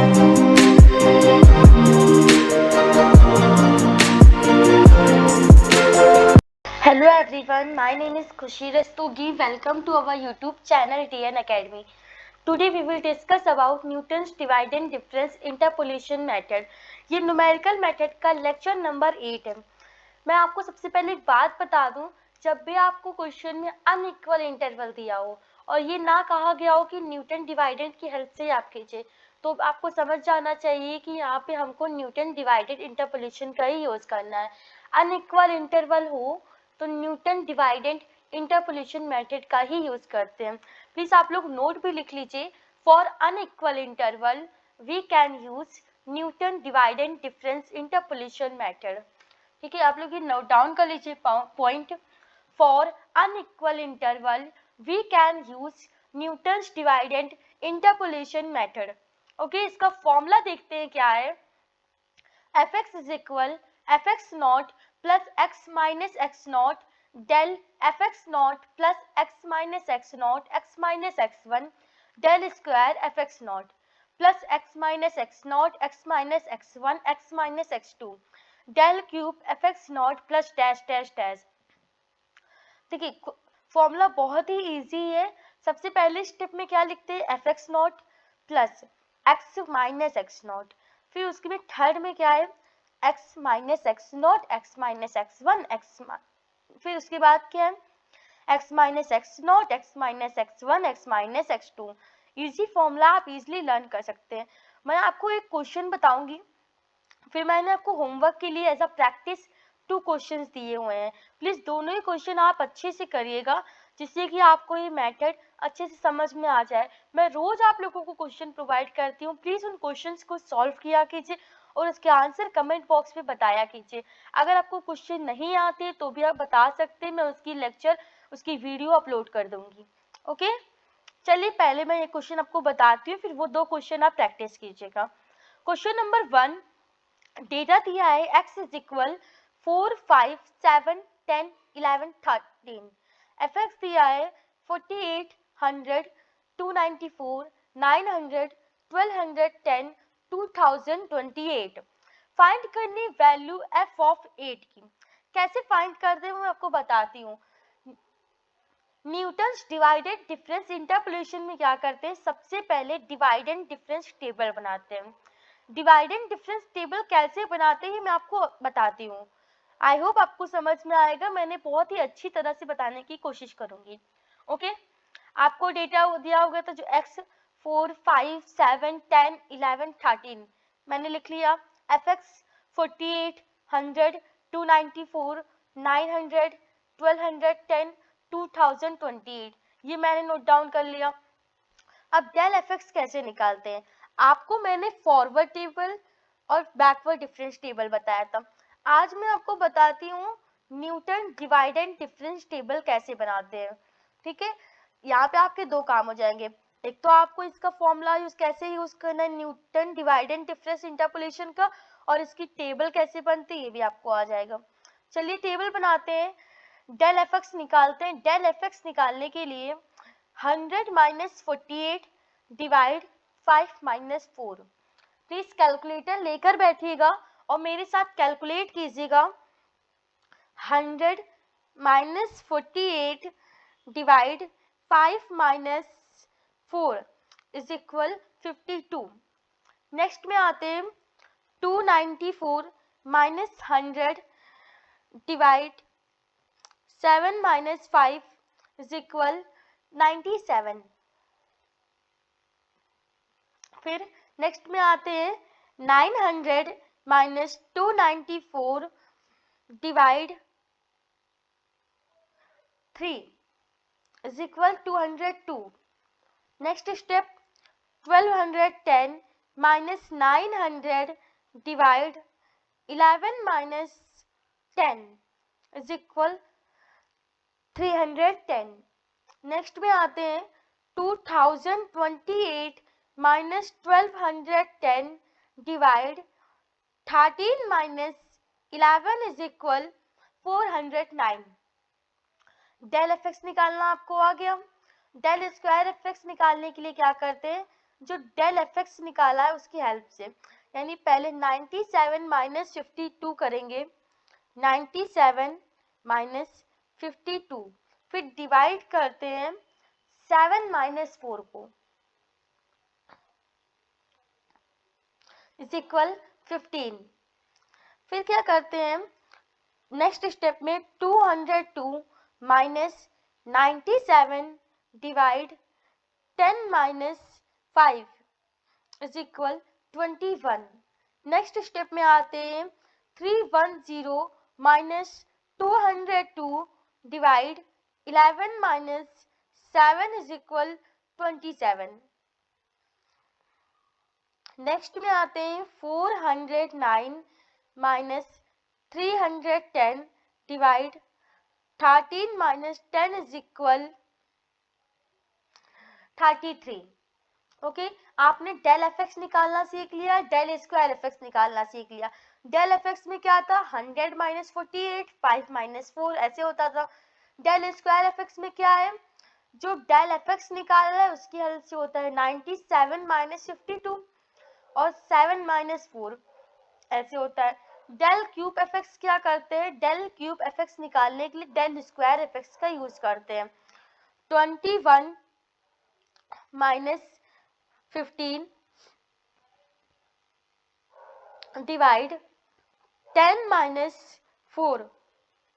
Hello everyone, my name is Khushi Rastogi. Welcome to our YouTube channel TN Academy. Today we will discuss about Newton's dividend difference interpolation method. ये numerical method का lecture number 8 है। मैं आपको सबसे पहले एक बात बता दूं, जब भी आपको क्वेश्चन में अनइक्वल इंटरवल दिया हो और ये ना कहा गया हो कि न्यूटन डिवाइडेंड की हेल्प से आप कीजिए, तो आपको समझ जाना चाहिए कि यहाँ पे हमको न्यूटन डिवाइडेड इंटरपोलेशन का ही यूज करना है। अनइक्वल इंटरवल हो तो न्यूटन डिवाइडेड इंटरपोलेशन मेथड का ही यूज करते हैं। प्लीज आप लोग नोट भी लिख लीजिए। For unequal interval we can use Newton divided difference interpolation method. ठीक है, आप लोग ये नोट डाउन कर लीजिए point. For unequal interval we can use Newton's divided interpolation method. Okay, इसका फॉर्मूला देखते हैं क्या है। F X is equal F X naught plus X minus X not del F X naught plus X minus X one del square F X naught plus X minus X one X minus X two del cube F X naught plus dash dash dash. देखिए formula बहुत ही easy है। सबसे पहले step में क्या लिखते हैं, F X naught plus X minus X naught. फिर उसके में थर्ड में क्या है, X minus X naught X minus X one X. फिर उसके बाद क्या है, X minus X naught X minus X one X minus X two. Easy formula आप इजिली लर्न कर सकते हैं। मैं आपको एक क्वेश्चन बताऊंगी, फिर मैंने आपको होमवर्क के लिए एज अ प्रैक्टिस 2 क्वेश्चंस दिए हुए हैं। प्लीज दोनों ही क्वेश्चन आप अच्छे से करिएगा, जिससे कि आपको ये मेथड अच्छे से समझ में आ जाए। मैं रोज आप लोगों को क्वेश्चन प्रोवाइड करती हूँ, प्लीज उन क्वेश्चंस को सॉल्व किया कीजिए और उसके आंसर कमेंट बॉक्स में बताया कीजिए। अगर आपको क्वेश्चन नहीं आते तो भी आप बता सकते हैं, मैं उसकी लेक्चर उसकी वीडियो अपलोड कर दूंगी। ओके, चलिए पहले मैं ये क्वेश्चन आपको बताती हूँ, फिर वो 2 क्वेश्चन आप प्रैक्टिस कीजिएगा। क्वेश्चन नंबर 1, डेटा दिया है x is equal 4 5 7 10 11 13। F x दिया है 48 100 294 900 1210 2028। फाइंड करनी वैल्यू f ऑफ 8 की। कैसे फाइंड करते हैं मैं आपको बताती हूँ। न्यूटन्स डिवाइडेड डिफरेंस इंटरपोलेशन में क्या करते हैं, सबसे पहले डिवाइड एंड डिफरेंस टेबल बनाते हैं। डिवाइड एंड डिफरेंस टेबल कैसे बनाते हैं मैं आपको बताती हूँ। आई होप आपको समझ में आएगा, मैंने बहुत ही अच्छी तरह से बताने की कोशिश करूंगी। ओके, आपको डेटा दिया होगा तो जो x 4 5 7 10 11 13 मैंने लिख लिया। एफ एक्स 48 100 294 900 1210 2028 ये मैंने नोट डाउन कर लिया। अब डेल एफ एक्स कैसे निकालते हैं, आपको मैंने फॉरवर्ड टेबल और बैकवर्ड डिफरेंस टेबल बताया था। आज मैं आपको बताती हूँ Newton divide and difference table कैसे बनाते हैं। ठीक है, यहाँ पे आपके 2 काम हो जाएंगे। एक तो आपको इसका फॉर्मूला कैसे यूज करना है Newton divide and difference interpolation का, और इसकी टेबल कैसे बनती है ये भी आपको आ जाएगा। चलिए टेबल बनाते हैं, डेल एफ एक्स निकालते हैं। डेल एफ एक्स निकालने के लिए 100 minus 48 divide 5 minus 4। Please calculator लेकर बैठिएगा और मेरे साथ कैलकुलेट कीजिएगा। 100 minus 48 divide 5 minus 4 is equal 52। Next में आते हैं 294 minus 100 divide 7 minus 5 is equal 97। फिर नेक्स्ट में आते हैं 900 minus 294 divide 3 is equal 202। Next step 1210 minus 900 divide 11 minus 10 is equal 310। Next में आते हैं 2028 minus 1210 divide 13 minus 11 is equal 409। Del F X निकालना आपको आ गया। डेल स्क्वायर एफ एक्स निकालने के लिए क्या करते हैं, जो डेल एफ एक्स निकाला है उसकी हेल्प से, यानी पहले 97 माइनस 52 करेंगे, 97 माइनस 52, फिर डिवाइड करते हैं 7 माइनस 4 को, इज इक्वल 15। फिर क्या करते हैं नेक्स्ट स्टेप में 202 minus 97 divide 10 minus 5 is equal 21। Next step में आते हैं 310 minus 202 divide 11 minus 7 is equal 27। Next में आते हैं 409 minus 310 divide 13 minus 10 is equal 33। Okay आपने डेल एफ एक्स निकालना सीख लिया, डेल स्क्वायर एफ एक्स निकालना सीख लिया। डेल एफ एक्स में क्या था 100 माइनस 48, 5 माइनस 4 ऐसे होता था। डेल स्क्वायर एफ एक्स में क्या है, जो डेल एफ एक्स निकाल रहा है उसकी हेल्प से होता है 97 माइनस 52 और 7 माइनस 4 ऐसे होता है। डेल क्यूब एफ एक्स क्या करते हैं, डेल क्यूब एफ एक्स निकालने के लिए डेल स्क्वायर एफ एक्स का यूज करते हैं। 21 minus 15 divide 10 minus 4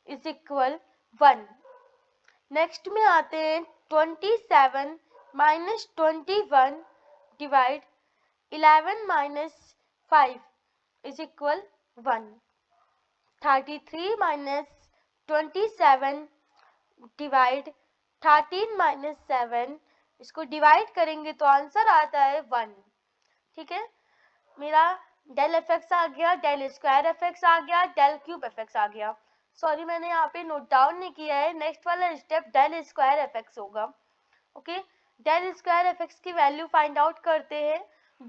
is equal 1। Next में आते हैं 27 minus 21 divide 11 minus 5 is equal 1। 33 minus 27 divide 13 minus 7, इसको डिवाइड करेंगे तो आंसर आता है 1। ठीक है, मेरा डेल एफ एक्स आ गया, डेल स्क्वायर एफ एक्स आ गया, डेल क्यूब एफ एक्स आ गया। सॉरी मैंने यहाँ पे नोट डाउन नहीं किया है, नेक्स्ट वाला step del square F X होगा। Okay del square F X की वैल्यू फाइंड आउट करते हैं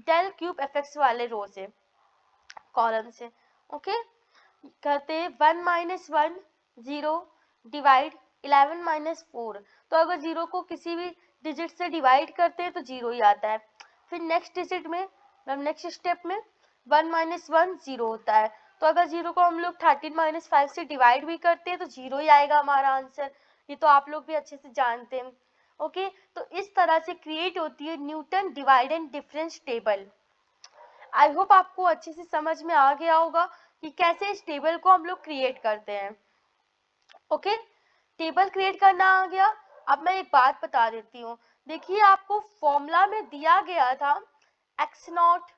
डेल क्यूब एफ एक्स वाले रो से, कॉलम से। ओके करते हैं 1 माइनस 1 0 डिवाइड 11 माइनस 4, तो अगर 0 को किसी भी डिजिट से डिवाइड करते हैं तो 0 ही आता है। फिर नेक्स्ट डिजिट में नेक्स्ट स्टेप में 1 माइनस 1 0 होता है, तो अगर 0 को हम लोग 13 माइनस 5 से डिवाइड भी करते हैं तो 0 ही आएगा हमारा आंसर। ये तो आप लोग भी अच्छे से जानते हैं। ओके तो इस तरह से क्रिएट होती है Newton divide and difference table. I hope आपको अच्छे से समझ में आ गया होगा कि कैसे इस टेबल को हम लोग क्रिएट करते हैं। ओके टेबल क्रिएट करना आ गया। अब मैं एक बात बता देती हूँ, देखिए आपको फॉर्मूला में दिया गया था X naught,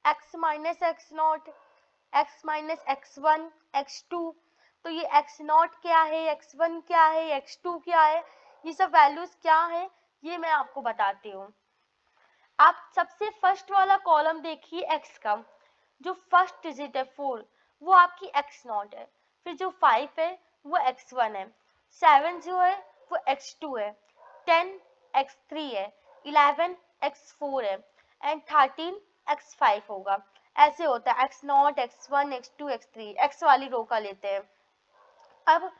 X minus X naught, X minus X one, X two. तो ये एक्स नॉट क्या है, एक्स वन क्या है, एक्स टू क्या है, ये सब वैल्यूज क्या है ये मैं आपको बताती हूँ। आप सबसे फर्स्ट वाला कॉलम देखिए एक्स का, जो फर्स्ट डिजिट है 4 वो आपकी एक्स नॉट है, फिर जो 5 है वो एक्स वन है, 7 जो है वो एक्स टू है, 10 एक्स थ्री है, 11 एक्स फोर है एंड 13 एक्स फाइव होगा। ऐसे होता है X naught, X one, X two, X three, X वाली रो का लेते हैं। अब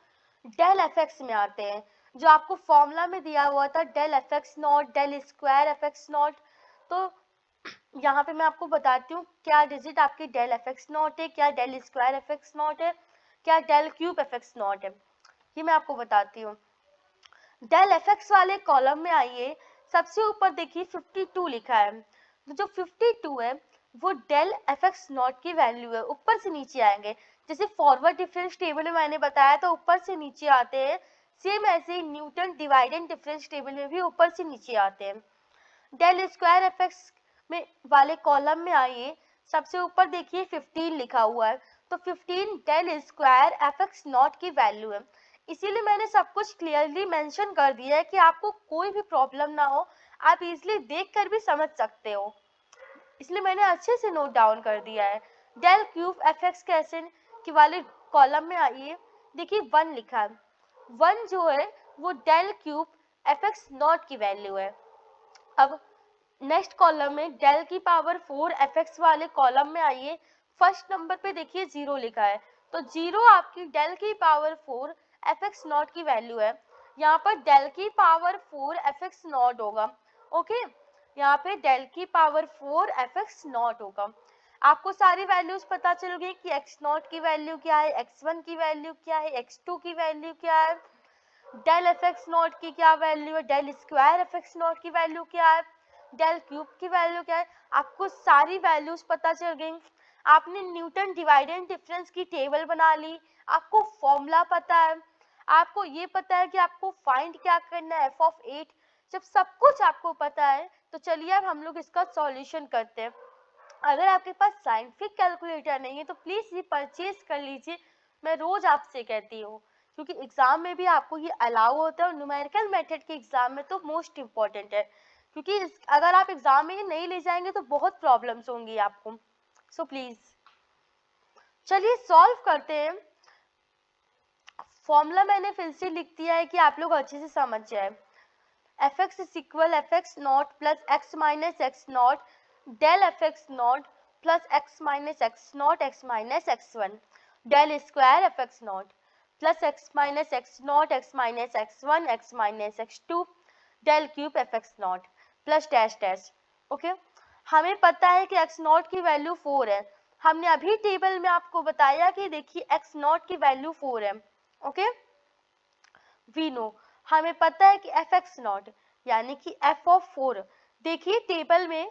डेल एफ एक्स में आते हैं, जो आपको फॉर्मूला में दिया हुआ था del F X not, del square F X naught. तो यहाँ पे मैं आपको बताती हूँ क्या डिजिट आपकी डेल एफ एक्स नॉट है, क्या del square F X naught है, क्या del cube F X naught है, ये मैं आपको बताती हूँ। डेल एफ एक्स वाले कॉलम में आइए, सबसे ऊपर देखिए 52 लिखा है, तो जो 52 है वो डेल एफ एक्स नॉट की वैल्यू है। ऊपर से नीचे आएंगे, जैसे फॉरवर्ड डिफरेंस टेबल में मैंने बताया तो ऊपर से नीचे आते हैं, सेम ऐसे ही Newton divide and difference table में भी ऊपर से नीचे आते हैं। डेल स्क्वायर एफ एक्स में वाले कॉलम में आइए, सबसे ऊपर देखिए 15 लिखा हुआ है, तो 15 del square F X not की वैल्यू है। इसीलिए मैंने सब कुछ क्लियरली मेंशन कर दिया है कि आपको कोई भी प्रॉब्लम ना हो, आप इजीली देख कर भी समझ सकते हो, इसलिए मैंने अच्छे से नोट डाउन कर दिया है। डेल क्यूब एफ एक्स कैसे की वाले कॉलम में आइए, देखिए 1 लिखा है, 1 जो है वो del cube F X not की वैल्यू है। अब नेक्स्ट कॉलम में डेल की पावर 4 एफ एक्स वाले कॉलम में आइए, फर्स्ट नंबर पे देखिए 0 लिखा है, तो 0 आपकी डेल की पावर 4 एफ एक्स नॉट की वैल्यू है। यहाँ पर डेल की पावर 4 एफ एक्स नॉट होगा। ओके यहाँ पे डेल की पावर 4 एफ एक्स नॉट होगा। आपको सारी वैल्यूज पता चल गई कि एक्स नॉट की वैल्यू क्या है, एक्स वन की वैल्यू क्या है, एक्स टू की वैल्यू क्या है, डेल एफ एक्स नॉट की क्या वैल्यू है, del square F X not की वैल्यू क्या है, डेल क्यूब की वैल्यू क्या है। आपको सारी वैल्यूज पता चल गई। आपने न्यूटन डिवाइड एंड डिफरेंस की टेबल बना ली, आपको फॉर्मूला पता है, आपको ये पता है कि आपको फाइंड क्या करना है एफ ऑफ 8। जब सब कुछ आपको पता है तो चलिए अब हम लोग इसका सॉल्यूशन करते हैं। अगर आपके पास साइंटिफिक कैलकुलेटर नहीं है तो प्लीज ये परचेज कर लीजिए, मैं रोज आपसे कहती हूँ, क्योंकि एग्जाम में भी आपको ये अलाउ होता है और न्यूमेरिकल मेथड के एग्जाम में तो मोस्ट इम्पॉर्टेंट है, क्योंकि अगर आप एग्जाम में ये नहीं ले जाएंगे तो बहुत प्रॉब्लम्स होंगी आपको। सो प्लीज चलिए सॉल्व करते हैं। फॉर्मूला मैंने फिर से लिख दिया है कि आप लोग अच्छे से समझ जाए। F X is equal F X naught plus X minus X not del F X naught plus X minus X one del square F X naught plus X minus X one X minus X two del cube F X naught plus dash dash. Okay, हमें पता है कि x not की value 4 है। हमने अभी table में आपको बताया कि देखिए एक्स नॉट की वैल्यू 4 है। ओके, वी नो, हमें पता है कि एफ एक्स नॉट यानी कि एफ ऑफ 4, देखिए टेबल में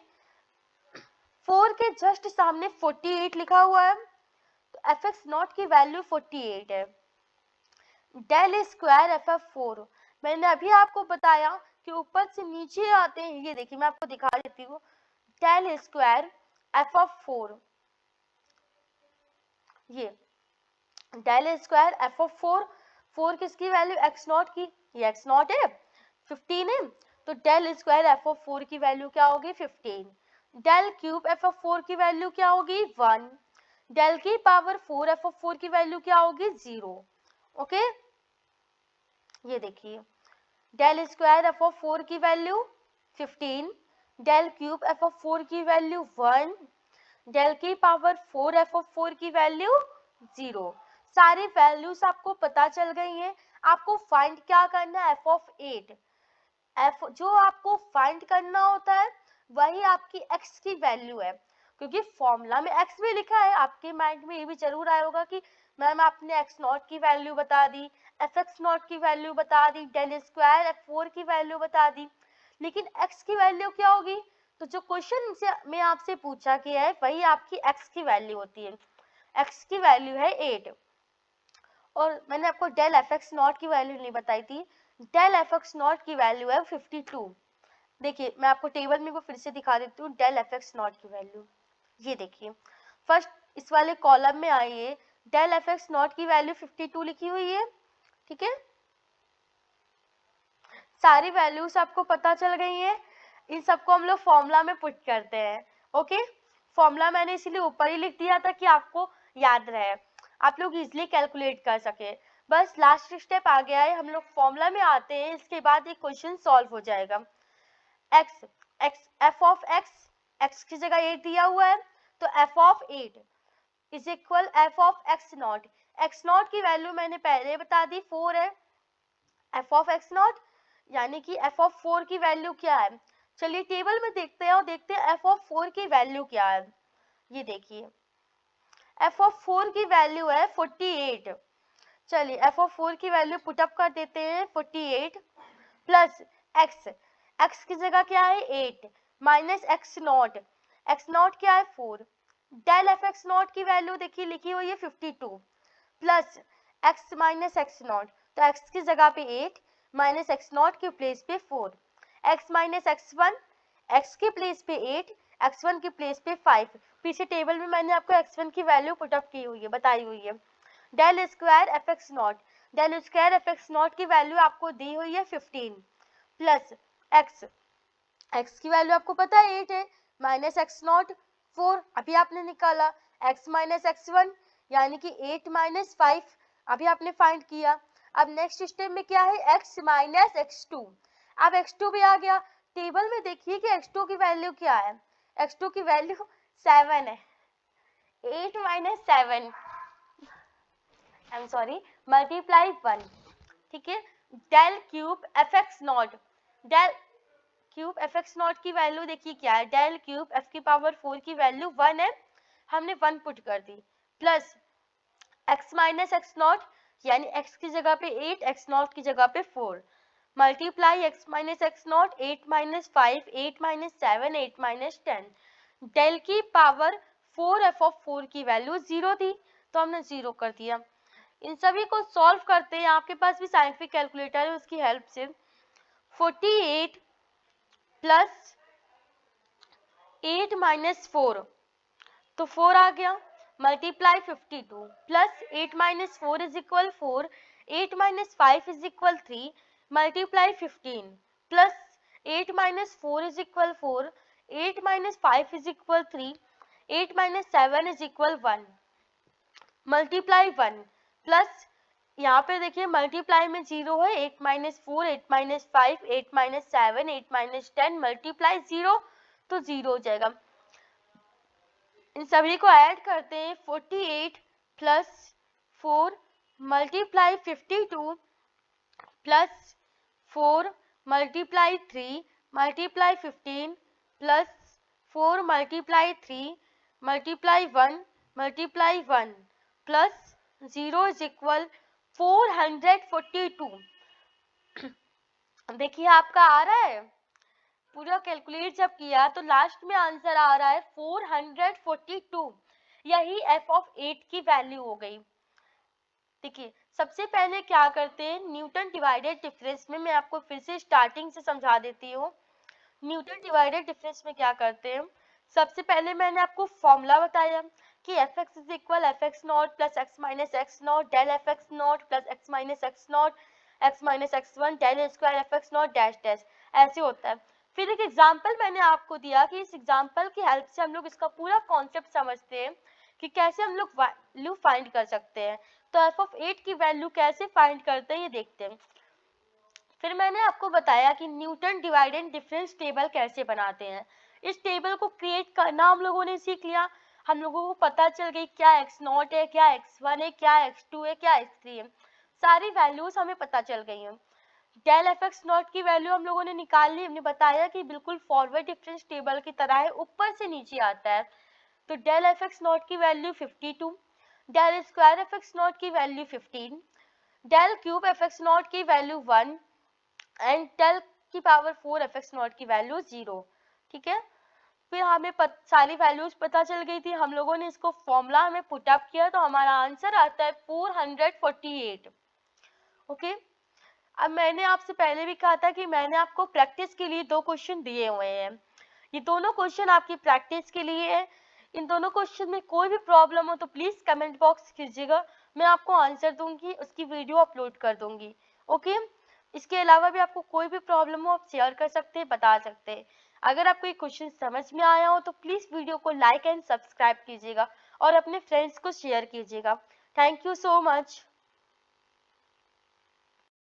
4 के जस्ट सामने 48 लिखा हुआ है, तो एफ एक्स नॉट की वैल्यू 48 है। डेल स्क्वायर एफ एफ 4, मैंने अभी आपको बताया कि ऊपर से नीचे आते हैं, ये देखिए मैं आपको दिखा देती हूँ, डेल स्क्वायर एफ ऑफ 4, ये डेल स्क्वायर एफ ऑफ 4 किसकी वैल्यू, एक्स नॉट की, ये एक्स नॉट है 15 है, तो डेल स्क्वायर एफ ऑफ 4 की वैल्यू क्या होगी 15। डेल क्यूब एफ ऑफ 4 की वैल्यू क्या होगी 1, डेल की पावर 4 एफ ऑफ 4 की वैल्यू क्या होगी 0। ओके, ये देखिए डेल स्क्वायर एफ ऑफ 4 की value 15, del cube F of 4 की वैल्यू 1, डेल की पावर 4 एफ ऑफ 4 की वैल्यू 0। सारी वैल्यूज आपको पता चल गई हैं। आपको फाइंड क्या करना है, एफ ऑफ 8। एफ जो आपको फाइंड करना होता है वही आपकी एक्स की वैल्यू है, क्योंकि फॉर्मूला में एक्स भी लिखा है। आपके माइंड में ये भी जरूर आया होगा कि मैम आपने एक्स नॉट की वैल्यू बता दी, एफ एक्स नॉट की वैल्यू बता दी, डेल स्क्वायर एफ 4 की वैल्यू बता दी, लेकिन एक्स की वैल्यू क्या होगी। तो जो क्वेश्चन से में आपसे पूछा गया है वही आपकी एक्स की वैल्यू होती है। एक्स की वैल्यू है 8, और मैंने आपको डेल एफ एक्स नॉट की वैल्यू नहीं बताई थी, डेल एफ एक्स नॉट की वैल्यू है 52। देखिए मैं आपको टेबल में को फिर से दिखा देती हूँ, डेल एफ एक्स नॉट की वैल्यू, ये देखिए फर्स्ट इस वाले कॉलम में आइए, डेल एफ एक्स नॉट की वैल्यू 52 लिखी हुई है। ठीक है, सारी वैल्यूज आपको पता चल गई हैं। इन सबको हम लोग फॉर्मूला में पुट करते हैं। ओके, फॉर्मूला मैंने इसीलिए ऊपर ही लिख दिया था कि आपको याद रहे, आप लोग इजिली कैलकुलेट कर सके। बस लास्ट स्टेप आ गया है, हम लोग फॉर्मूला में आते हैं, इसके बाद एक क्वेश्चन सॉल्व हो जाएगा। X x F of x, X की जगह 8 दिया हुआ है, तो F of 8 is equal F of x naught. X not की वैल्यू मैंने पहले बता दी 4 है, एफ ऑफ एक्स नॉट यानी कि एफ ऑफ 4 की वैल्यू क्या है। चलिए टेबल में देखते हैं और देखते हैं एफ ऑफ 4 की वैल्यू क्या है। ये देखिए एफ ऑफ 4 की वैल्यू है 48। चलिए एफ ऑफ 4 की वैल्यू पुटअप कर देते हैं, 48 प्लस एक्स, एक्स की जगह क्या है 8 माइनस एक्स नॉट क्या है 4, डेल एफ एक्स नॉट की वैल्यू देखिए लिखी हुई है 52 plus X minus X naught, तो एक्स की जगह पे 8 माइनस एक्स नॉट के प्लेस पे 4, x minus X one, x के प्लेस पे 8, एक्स वन के प्लेस पे 5। पीछे टेबल में मैंने आपको एक्स वन की वैल्यू पुटअप की हुई है, बताई हुई है। Del square F X not, del square F X not की वैल्यू आपको दी हुई है 15 प्लस एक्स, एक्स की वैल्यू आपको पता है 8 है, माइनस एक्स नॉट 4 अभी आपने निकाला, एक्स माइनस एक्स वन यानी कि 8 माइनस 5 अभी आपने फाइंड किया। अब नेक्स्ट स्टेप में क्या है, एक्स माइनस एक्स टू। अब एक्स टू भी आ गया, टेबल में देखिए कि एक्स टू की वैल्यू क्या है, एक्स टू की वैल्यू 7 है, 8 minus 7 I am sorry multiply 1। ठीक है, del cube F X not, del cube F X not की वैल्यू देखिए क्या है, डेल क्यूब एफ की पावर 4 की वैल्यू 1 है, हमने 1 पुट कर दी, plus X minus X not यानी एक्स की जगह पे 8, एक्स नॉट की जगह पे 4, multiply X minus X naught 8 minus 5, 8 minus 7, 8 minus 10, del की पावर 4 एफ ऑफ 4 की वैल्यू 0 थी तो हमने 0 कर दिया। इन सभी को सॉल्व करते हैं, आपके पास भी साइंटिफिक कैलकुलेटर है, उसकी हेल्प से 48 प्लस 8 माइनस 4 तो 4 आ गया, multiply 52 plus 8 minus 4 is equal 4, 8 minus 5 is equal 3, multiply 15 plus 8 minus 4 is equal 4, 8 minus 5 is equal 3, 8 minus 7 is equal 1, multiply 1 plus यहाँ पे देखिए मल्टीप्लाई में 0 है, 8 minus 4, 8 minus 5, 8 minus 7, 8 minus 10, multiply 0 तो 0 हो जाएगा। इन सभी को ऐड करते हैं, 48 plus 4 multiply 52 plus 4 multiply 3 multiply 15 plus 4 multiply 3 multiply 1 multiply 1 plus 0 is equal 442। देखिए आपका आ रहा है, पूरा कैलकुलेट जब किया तो लास्ट में आंसर आ रहा है 442, यही f ऑफ 8 की वैल्यू हो गई। देखिए सबसे पहले क्या करते हैं, न्यूटन डिवाइडेड डिफरेंस में मैं आपको फिर से स्टार्टिंग से समझा देती हूँ। न्यूटन डिवाइडेड डिफरेंस में क्या करते हैं, सबसे पहले मैंने आपको फॉर्मूला बताया कि F X is equal F X naught plus X minus X not del F X naught plus X minus X naught X minus X one del square F X naught dash dash, ऐसे होता है। फिर एक example मैंने आपको दिया कि इस एग्जाम्पल की हेल्प से हम लोग इसका पूरा कॉन्सेप्ट समझते हैं कि कैसे हम लोग वैल्यू फाइंड कर सकते हैं। तो एफ ऑफ 8 की वैल्यू कैसे फाइंड करते हैं ये देखते हैं। फिर मैंने आपको बताया कि न्यूटन डिवाइडेड डिफरेंस टेबल कैसे बनाते हैं। इस टेबल को क्रिएट करना हम लोगों ने सीख लिया, हम लोगों को पता चल गई क्या एक्स नॉट है, क्या एक्स वन है, क्या एक्स टू है, क्या एक्स थ्री है, सारी वैल्यूज हमें पता चल गई हैं। डेल एफ एक्स नॉट की वैल्यू हम लोगों ने निकाल ली, हमने बताया कि बिल्कुल फॉरवर्ड डिफरेंस टेबल की तरह है, ऊपर से नीचे आता है। तो डेल एफ एक्स नॉट की value 52, del square F X not की value 15, del cube F X not की वैल्यू 1 एंड डेल की पावर 4 एफ एक्स नॉट की वैल्यू 0। ठीक है, फिर हमें सारी वैल्यूज पता चल गई थी, हम लोगों ने इसको फॉर्मूला में पुट अप किया तो हमारा आंसर आता है 448। ओके, अब मैंने आपसे पहले भी कहा था कि मैंने आपको प्रैक्टिस के लिए 2 क्वेश्चन दिए हुए हैं, ये दोनों क्वेश्चन आपकी प्रैक्टिस के लिए है। इन दोनों क्वेश्चन में कोई भी प्रॉब्लम हो तो प्लीज कमेंट बॉक्स कीजिएगा, मैं आपको आंसर दूंगी, उसकी वीडियो अपलोड कर दूंगी। ओके, इसके अलावा भी आपको कोई भी प्रॉब्लम हो आप शेयर कर सकते हैं, बता सकते हैं। अगर आपको ये क्वेश्चन समझ में आया हो तो प्लीज वीडियो को लाइक एंड सब्सक्राइब कीजिएगा और अपने फ्रेंड्स को शेयर कीजिएगा। Thank you so much.